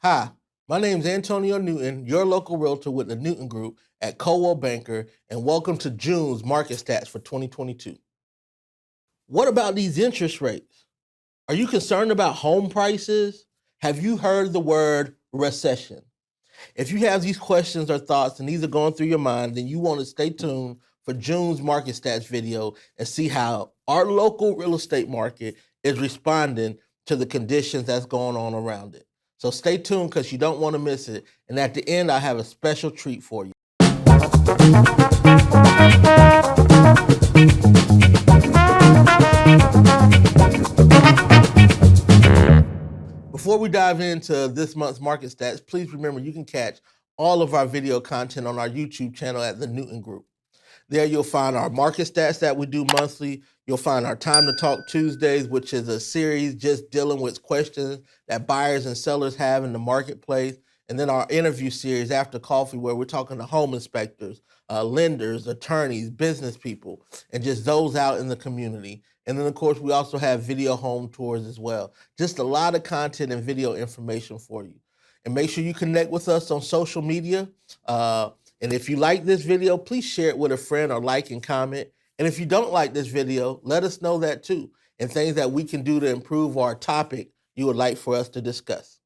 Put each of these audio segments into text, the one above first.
Hi, my name is Antonio Newton, your local realtor with the Newton Group at Coldwell Banker, and welcome to June's market stats for 2022. What about these interest rates? Are you concerned about home prices? Have you heard the word recession? If you have these questions or thoughts and these are going through your mind, then you want to stay tuned for June's market stats video and see how our local real estate market is responding to the conditions that's going on around it. So stay tuned because you don't want to miss it. And at the end, I have a special treat for you. Before we dive into this month's market stats, please remember you can catch all of our video content on our YouTube channel at the Newton Group. There you'll find our market stats that we do monthly. You'll find our Time to Talk Tuesdays, which is a series just dealing with questions that buyers and sellers have in the marketplace. And then our interview series, After Coffee, where we're talking to home inspectors, lenders, attorneys, business people, and just those out in the community. And then, of course, we also have video home tours as well. Just a lot of content and video information for you. And make sure you connect with us on social media. And if you like this video, please share it with a friend or like and comment. And if you don't like this video, let us know that too, and things that we can do to improve our topic you would like for us to discuss.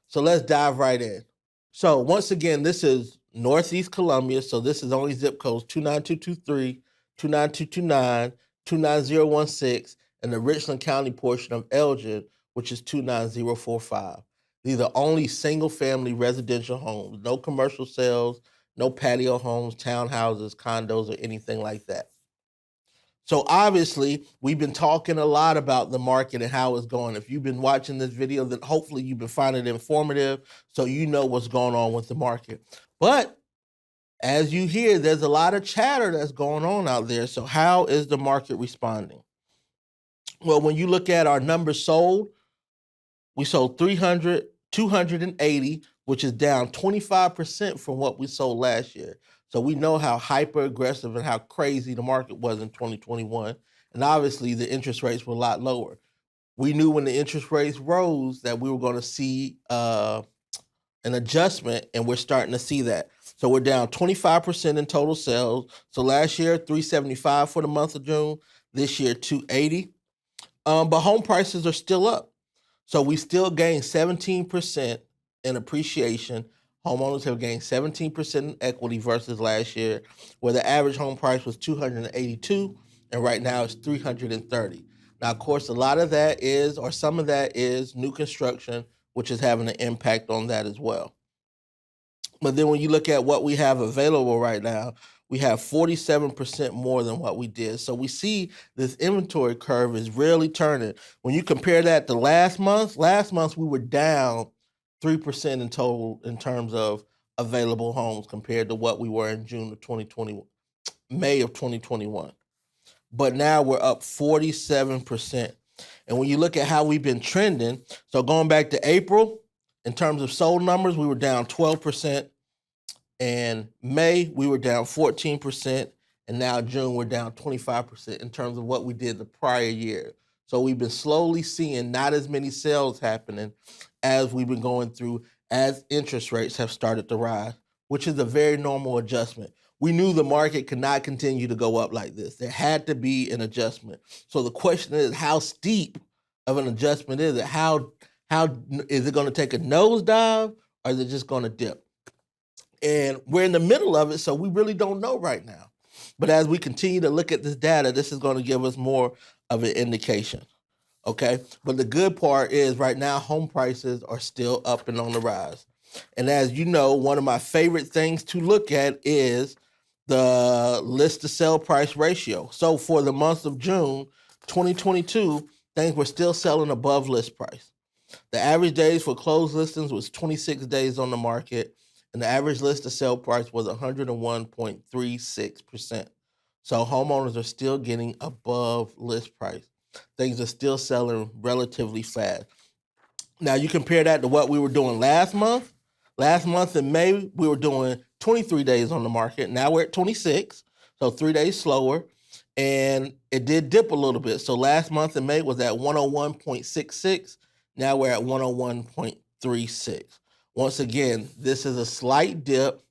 So let's dive right in. So once again, this is Northeast Columbia. So this is only zip codes 29223, 29229, 29016, and the Richland County portion of Elgin, which is 29045. These are only single-family residential homes, no commercial sales, no patio homes, townhouses, condos, or anything like that. So obviously, we've been talking a lot about the market and how it's going. If you've been watching this video, then hopefully you've been finding it informative so you know what's going on with the market. But as you hear, there's a lot of chatter that's going on out there. So how is the market responding? Well, when you look at our numbers sold, we sold 280, which is down 25% from what we sold last year. So we know how hyper aggressive and how crazy the market was in 2021. And obviously the interest rates were a lot lower. We knew when the interest rates rose that we were going to see an adjustment, and we're starting to see that. So we're down 25% in total sales. So last year, 375 for the month of June. This year, 280. But home prices are still up. So we still gained 17% in appreciation. Homeowners have gained 17% in equity versus last year, where the average home price was 282, and right now it's 330. Now, of course, a lot of that is, or some of that is new construction, which is having an impact on that as well. But then when you look at what we have available right now, we have 47% more than what we did. So we see this inventory curve is really turning. When you compare that to last month we were down 3% in total in terms of available homes compared to what we were in June of 2020, May of 2021. But now we're up 47%. And when you look at how we've been trending, so going back to April, in terms of sold numbers, we were down 12%. And May, we were down 14%. And now June, we're down 25% in terms of what we did the prior year. So we've been slowly seeing not as many sales happening as we've been going through as interest rates have started to rise, which is a very normal adjustment. We knew the market could not continue to go up like this. There had to be an adjustment. So the question is, how steep of an adjustment is it? How is it going to take a nosedive, or is it just going to dip? And we're in the middle of it, so we really don't know right now. But as we continue to look at this data, this is going to give us more of an indication. Okay, but the good part is right now home prices are still up and on the rise. And as you know, one of my favorite things to look at is the list to sell price ratio. So for the month of June 2022, things were still selling above list price. The average days for closed listings was 26 days on the market, and the average list to sell price was 101.36%. So homeowners are still getting above list price. Things are still selling relatively fast. Now you compare that to what we were doing last month. Last month in May, we were doing 23 days on the market. Now we're at 26, so 3 days slower. And it did dip a little bit. So last month in May was at 101.66. Now we're at 101.36. 1.36. Once again, this is a slight dip,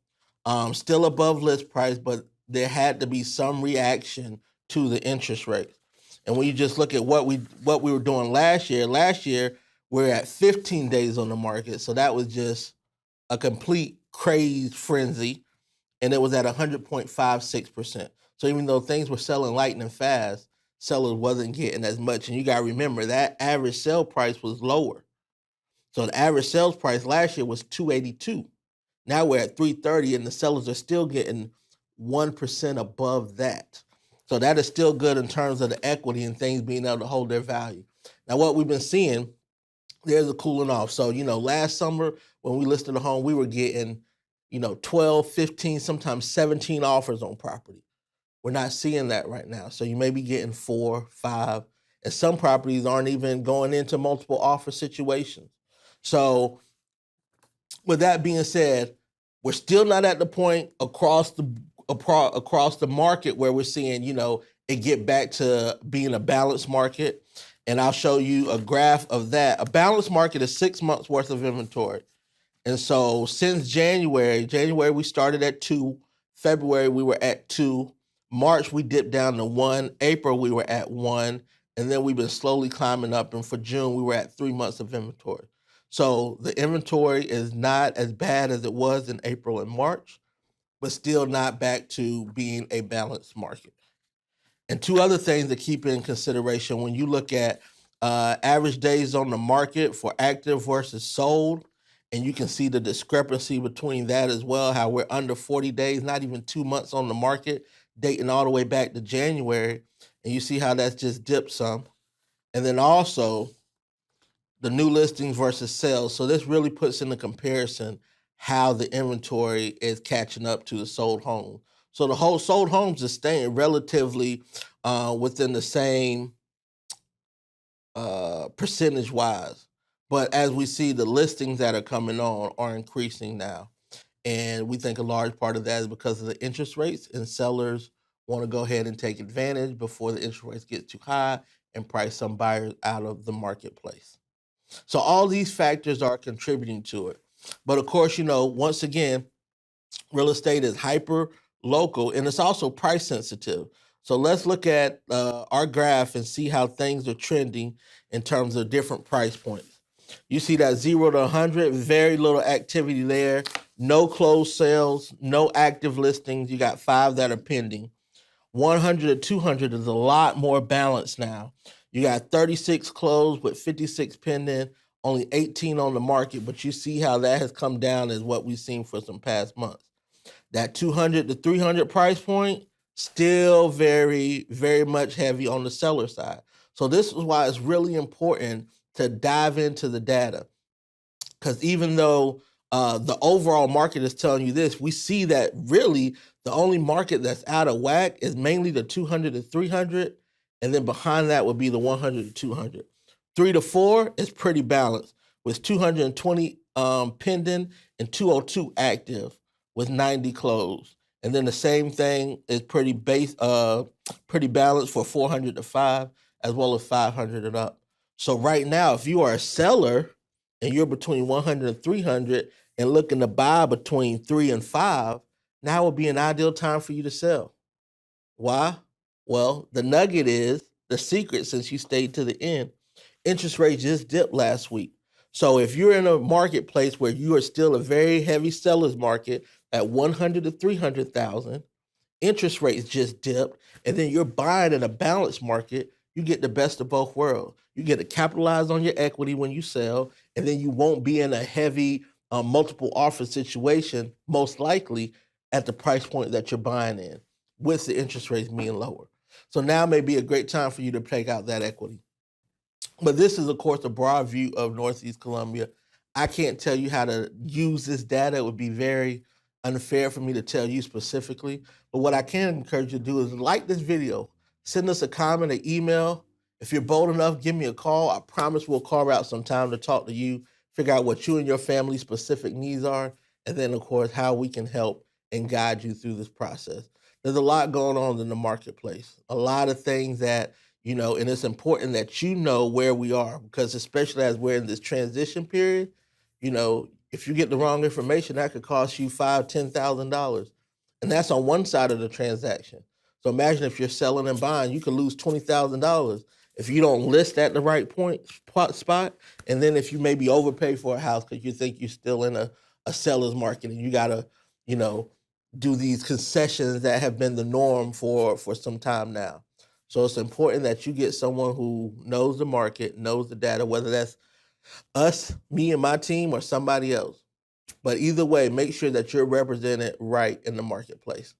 still above list price, but there had to be some reaction to the interest rates. And when you just look at what we were doing last year we're at 15 days on the market, so that was just a complete craze frenzy, and it was at 100.56%. So even though things were selling lightning fast, sellers wasn't getting as much. And you got to remember that average sale price was lower. So the average sales price last year was 282. Now we're at 330, and the sellers are still getting 1% above that. So that is still good in terms of the equity and things being able to hold their value. Now, what we've been seeing, there's a cooling off. So, last summer when we listed a home, we were getting, 12, 15, sometimes 17 offers on property. We're not seeing that right now. So you may be getting 4, 5, and some properties aren't even going into multiple offer situations. So with that being said, we're still not at the point across the market where we're seeing, it get back to being a balanced market. And I'll show you a graph of that. A balanced market is 6 months worth of inventory. And so since January we started at 2, February we were at 2, March we dipped down to 1, April we were at 1, and then we've been slowly climbing up, and for June we were at 3 months of inventory. So the inventory is not as bad as it was in April and March, but still not back to being a balanced market. And two other things to keep in consideration when you look at average days on the market for active versus sold, and you can see the discrepancy between that as well, how we're under 40 days, not even 2 months on the market, dating all the way back to January. And you see how that's just dipped some. And then also the new listings versus sales. So this really puts into comparison how the inventory is catching up to the sold home. So the whole sold homes is staying relatively within the same percentage wise. But as we see, the listings that are coming on are increasing now. And we think a large part of that is because of the interest rates, and sellers want to go ahead and take advantage before the interest rates get too high and price some buyers out of the marketplace. So all these factors are contributing to it. But of course, once again, real estate is hyper local, and it's also price sensitive. So let's look at our graph and see how things are trending in terms of different price points. You see that 0 to 100, very little activity there. No closed sales, no active listings. You got 5 that are pending. 100 to 200 is a lot more balanced now. You got 36 closed with 56 pending, only 18 on the market, but you see how that has come down as what we've seen for some past months. That 200 to 300 price point, still very, very much heavy on the seller side. So this is why it's really important to dive into the data. Because even though the overall market is telling you this, we see that really the only market that's out of whack is mainly the 200 to 300, and then behind that would be the 100 to 200. 3 to 4 is pretty balanced with 220 pending and 202 active with 90 closed. And then the same thing is pretty balanced for 400 to 5 as well as 500 and up. So right now, if you are a seller and you're between 100 and 300 and looking to buy between 3 and 5, now would be an ideal time for you to sell. Why? Well, the nugget is the secret, since you stayed to the end. Interest rates just dipped last week. So if you're in a marketplace where you are still a very heavy seller's market at 100 to 300,000, interest rates just dipped, and then you're buying in a balanced market, you get the best of both worlds. You get to capitalize on your equity when you sell, and then you won't be in a heavy multiple offer situation, most likely at the price point that you're buying in, with the interest rates being lower. So now may be a great time for you to take out that equity. But this is, of course, a broad view of Northeast Columbia. I can't tell you how to use this data. It would be very unfair for me to tell you specifically. But what I can encourage you to do is like this video, send us a comment, an email. If you're bold enough, give me a call. I promise we'll carve out some time to talk to you, figure out what you and your family's specific needs are, and then, of course, how we can help and guide you through this process. There's a lot going on in the marketplace, a lot of things that and it's important that you know where we are, because especially as we're in this transition period, You know, if you get the wrong information, that could cost you $5,000, $10,000, and that's on one side of the transaction. So imagine if you're selling and buying, you could lose $20,000 if you don't list at the right spot, and then if you maybe overpay for a house because you think you're still in a seller's market and you gotta, you know, do these concessions that have been the norm for some time now. So it's important that you get someone who knows the market, knows the data, whether that's us, me and my team, or somebody else. But either way, make sure that you're represented right in the marketplace.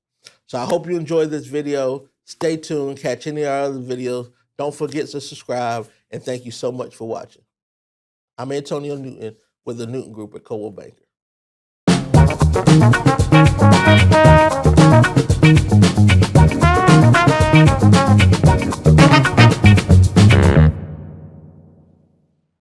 So I hope you enjoyed this video. Stay tuned, catch any of our other videos. Don't forget to subscribe, and thank you so much for watching. I'm Antonio Newton with the Newton Group at Coldwell Banker.